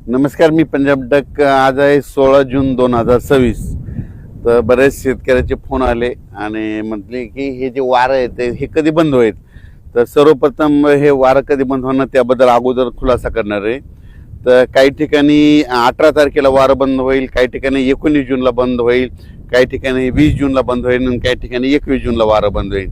नमस्कार, मी पंजाब डक. आज आहे 16 जून 2026. तर बरेच शेतकऱ्याचे फोन आले आणि म्हटले की हे जे वारं आहे ते हे कधी बंद होईल. तर सर्वप्रथम हे वारं कधी बंद होणार त्याबद्दल अगोदर खुलासा करणार आहे. तर काही ठिकाणी 18 तारखेला वारं बंद होईल, काही ठिकाणी 19 जूनला बंद होईल, काही ठिकाणी 20 जूनला बंद होईल आणि काही ठिकाणी 21 जूनला वारं बंद होईल.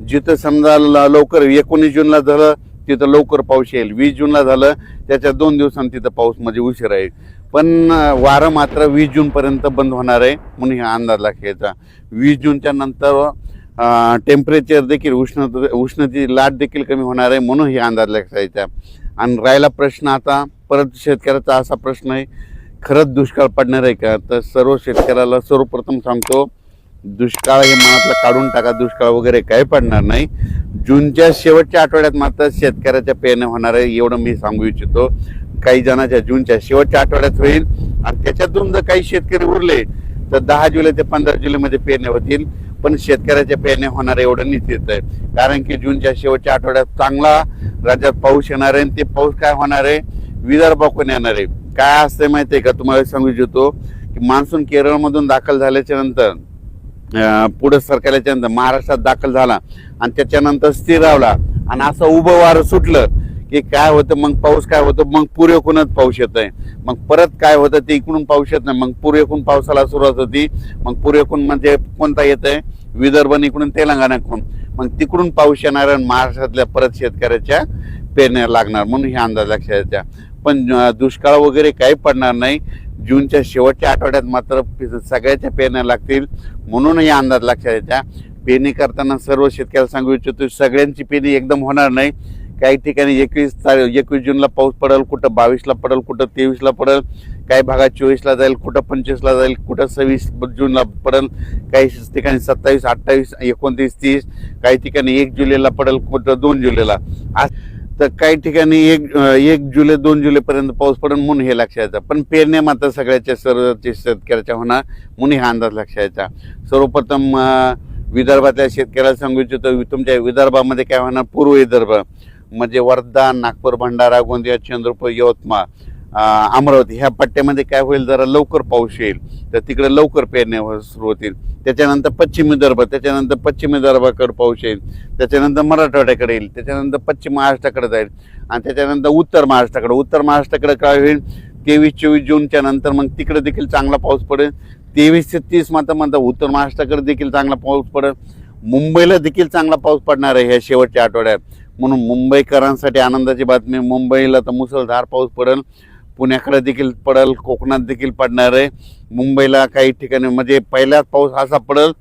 जिथं समजा लवकर 19 जूनला झालं तिथं लवकर पाऊस येईल, 20 जूनला झालं त्याच्या 2 दिवसांनी तिथं पाऊस म्हणजे उशीर आहे. पण वारं मात्र 20 जूनपर्यंत बंद होणार आहे म्हणून हा अंदाज लागेचा. 20 जूनच्या नंतर टेम्परेचर देखील उष्णतेची लाट देखील कमी होणार आहे म्हणून हे अंदाज लागायचा. आणि राहिला प्रश्न आता परत शेतकऱ्याचा असा प्रश्न आहे, खरंच दुष्काळ पडणार आहे का? तर सर्व शेतकऱ्याला सर्वप्रथम सांगतो, दुष्काळ हे मनातलं काढून टाका. दुष्काळ वगैरे काही पडणार नाही. जूनच्या शेवटच्या आठवड्यात मात्र शेतकऱ्याच्या पेरण्या होणार आहे एवढं मी सांगू इच्छितो. काही जणांच्या जूनच्या शेवटच्या आठवड्यात होईल आणि त्याच्यातून जर काही शेतकरी उरले तर 10 जुलै ते 15 जुलैमध्ये पेरण्या होतील. पण शेतकऱ्याच्या पेरण्या होणार एवढं निश्चित आहे, कारण की जूनच्या शेवटच्या आठवड्यात चांगला राज्यात पाऊस येणार आहे. ते पाऊस काय होणार आहे, विदर्भाकडून येणार आहे. काय असते माहिती आहे का, तुम्हाला सांगू इच्छितो की मान्सून केरळमधून दाखल झाल्याच्या नंतर पुढे सरकारच्या नंतर महाराष्ट्रात दाखल झाला आणि त्याच्यानंतर स्थिरावला आणि असं उभं वारं सुटलं की काय होतं, मग पाऊस काय होतं, मग पूर्वेकडूनच पाऊस येत आहे. मग परत काय होतं, ते इकडून पाऊस येत नाही, मग पूर्वेकडून पावसाला सुरुवात होती. मग पूर्वेकडून म्हणजे कोणता येत आहे, विदर्भ इकडून तेलंगणाकडून, मग तिकडून पाऊस येणार आणि महाराष्ट्रातल्या परत शेतकऱ्याच्या पेरण्या लागणार म्हणून हे अंदाज लक्षात येत्या. पण दुष्काळ वगैरे काही पडणार नाही. जूनच्या शेवटच्या आठवड्यात मात्र सगळ्याच्या पेरण्या लागतील म्हणून हे अंदाज लक्षात येत्या. पेरणी करताना सर्व शेतकऱ्याला सांगू इच्छितो, सगळ्यांची पेरणी एकदम होणार नाही. काही ठिकाणी 21 जूनला पाऊस पडेल, कुठं 22ला पडेल, कुठं 23ला पडेल, काही भागात 24ला जाईल, कुठं 25ला जाईल, कुठं 26 जूनला पडेल, काही ठिकाणी 27, 28, 29, 30, काही ठिकाणी 1 जुलैला पडेल, कुठं 2 जुलैला. तर काही ठिकाणी 1 जुलै 2 जुलैपर्यंत पाऊस पडेल म्हणून हे लक्षात येतं. पण पेरण्या मात्र सगळ्याच्या सर्व शेतकऱ्याच्या होणार म्हणून हा अंदाज लक्षात येता. सर्वप्रथम विदर्भातल्या शेतकऱ्याला सांगू इच्छितो, तुमच्या विदर्भामध्ये काय होणार, पूर्व विदर्भ म्हणजे वर्धा, नागपूर, भंडारा, गोंदिया, चंद्रपूर, यवतमाळ, अमरावती ह्या पट्ट्यामध्ये काय होईल, जरा लवकर पाऊस येईल तर तिकडे लवकर पेरण्या सुरू होतील. त्याच्यानंतर पश्चिम विदर्भ, त्याच्यानंतर पश्चिम विदर्भाकडे पाऊस येईल, त्याच्यानंतर मराठवाड्याकडे येईल, त्याच्यानंतर पश्चिम महाराष्ट्राकडे जाईल आणि त्याच्यानंतर उत्तर महाराष्ट्राकडे काय होईल, 23-24 जूनच्या नंतर मग तिकडे देखील चांगला पाऊस पडेल. 23 ते 30 मात्र उत्तर महाराष्ट्राकडे देखील चांगला पाऊस पडेल. मुंबईला देखील चांगला पाऊस पडणार आहे ह्या शेवटच्या आठवड्यात म्हणून मुंबईकरांसाठी आनंदाची बातमी. मुंबईला तर मुसळधार पाऊस पडेल, पुण्याकडे देखील पडेल, कोकणात देखील पडणार आहे. मुंबईला काही ठिकाणी म्हणजे पहिलाच पाऊस असा पडेल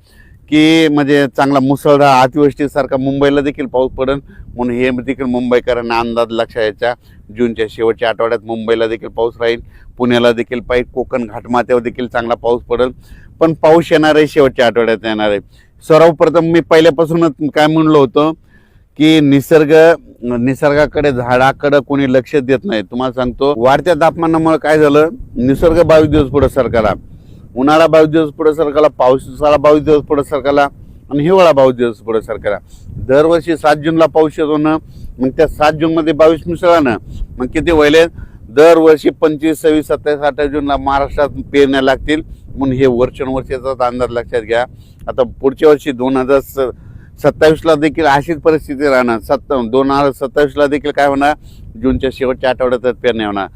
की म्हणजे चांगला मुसळधार अतिवृष्टीसारखा मुंबईला देखील पाऊस पडेल म्हणून हे देखील मुंबईकरांना अंदाज लक्षात यायचा. जूनच्या शेवटच्या आठवड्यात मुंबईला देखील पाऊस राहील, पुण्याला देखील पाहिजे, कोकण घाटमाथ्यावर देखील चांगला पाऊस पडेल. पण पाऊस येणार आहे शेवटच्या आठवड्यात येणार आहे. सर्वप्रथम मी पहिल्यापासूनच काय म्हणलो होतो की निसर्गाकडे झाडाकडे कोणी लक्ष देत नाही. तुम्हाला सांगतो, वाढत्या तापमानामुळे काय झालं, निसर्ग 22 दिवस पुढे सरकारला, उन्हाळा 22 दिवस पुढे सरकारला, पावसाळा 22 दिवस पुढे सरकारला आणि हिवाळा 22 दिवस पुढे सरकारला. दरवर्षी 7 जूनला पाऊस येतो ना, मग त्या 7 जूनमध्ये 22 मिसळा ना, मग किती व्हायले, दरवर्षी 25, 26, 27, 28 जूनला महाराष्ट्रात पेरण्या लागतील म्हणून हे वर्षानुवर्षाचा अंदाज लक्षात घ्या. आता पुढच्या वर्षी 2027ला देखील अशीच परिस्थिती राहणार. 2027ला देखील काय होणार, जूनच्या शेवटच्या आठवड्यातच पेरण्या होणार.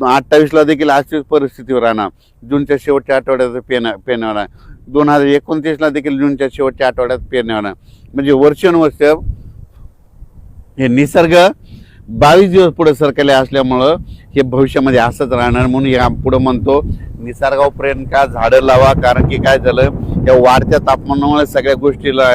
28ला देखील अशीच परिस्थितीवर राहणार, जूनच्या शेवटच्या आठवड्यात पेरण्या होणार. 2029ला देखील जूनच्या शेवटच्या आठवड्यात पेरण्या होणार. म्हणजे वर्षानुवर्ष हे निसर्ग 22 दिवस पुढे सरकारले असल्यामुळं हे भविष्यामध्ये असंच राहणार म्हणून या पुढं म्हणतो, निसर्गावर प्रेम का, झाडं लावा. कारण की काय झालं, या वाढत्या तापमानामुळे सगळ्या गोष्टीला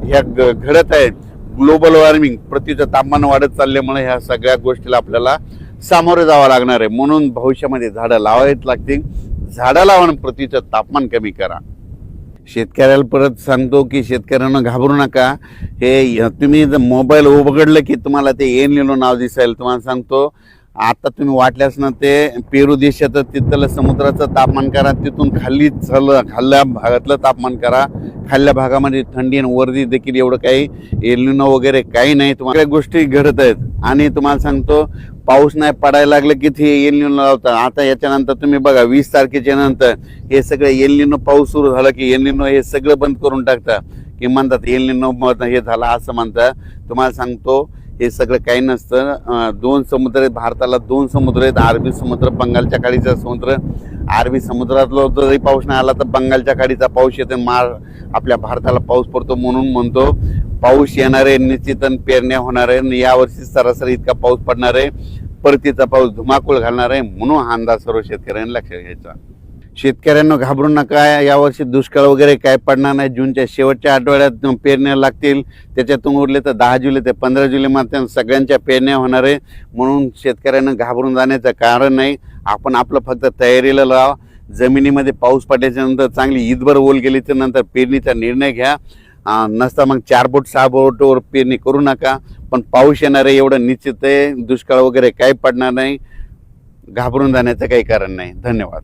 ह्या घडत आहेत. ग्लोबल वॉर्मिंग, पृथ्वीचं तापमान वाढत चालल्यामुळे ह्या सगळ्या गोष्टीला आपल्याला सामोरे जावं लागणार आहे. म्हणून भविष्यामध्ये झाडं लावावीच लागतील. झाडं लावा आणि पृथ्वीचं तापमान कमी करा. शेतकऱ्याला परत सांगतो की शेतकऱ्यांना घाबरू नका. हे तुम्ही जर मोबाईल उघडलं की तुम्हाला ते एल-निनो नाव दिसेल. तुम्हाला सांगतो, आता तुम्ही वाटल्यास ना ते पेरू देशाचं तिथलं समुद्राचं तापमान करा, तिथून खाल्ल्या भागातलं तापमान करा. खाल्ल्या भागामध्ये थंडी आणि वर्दी देखील एवढं काही एल-निनो वगैरे काही नाही. तुम्हाला गोष्टी घडत आहेत आणि तुम्हाला सांगतो पाऊस नाही पडायला लागलं की ते एल निनो लावतात. आता याच्यानंतर तुम्ही बघा 20 तारखेच्या नंतर हे सगळं एल निनो पाऊस सुरू झाला की एल निनो हे सगळं बंद करून टाकतात की म्हणतात एल निनो हे झाला असं म्हणतात. तुम्हाला सांगतो हे सगळं काही नसतं. 2 समुद्र आहेत भारताला, 2 समुद्र आहेत, अरबी समुद्र, बंगालच्या खाडीचा समुद्र. अरबी समुद्रातला जरी पाऊस नाही आला तर बंगालच्या खाडीचा पाऊस येतो, आपल्या भारताला पाऊस पडतो. म्हणून म्हणतो पाऊस येणार आहे निश्चित आणि पेरण्या होणार आहे. यावर्षी सरासरी इतका पाऊस पडणार आहे, परतीचा पाऊस धुमाकूळ घालणार आहे. म्हणून हा अंदाज सर्व शेतकऱ्यांनी लक्षात घ्यायचा. शेतकऱ्यांना घाबरू नका, यावर्षी दुष्काळ वगैरे काय पडणार नाही. जूनच्या शेवटच्या आठवड्यात पेरण्या लागतील, त्याच्यातून उरले तर 10 जुलै ते 15 जुलैमध्ये सगळ्यांच्या पेरण्या होणार आहे. म्हणून शेतकऱ्यांना घाबरून जाण्याचं कारण नाही. आपण आपलं फक्त तयारीला लावा. जमिनीमध्ये पाऊस पडल्याच्या नंतर चांगली ईदभर ओल गेल्याच्या नंतर पेरणीचा निर्णय घ्या. नसता मग 4 बोट 6 बोटवर पेरणी करू नका. पण पाऊस येणार आहे एवढं निश्चित आहे. दुष्काळ वगैरे काही पडणार नाही. घाबरून जाण्याचं काही कारण नाही. धन्यवाद.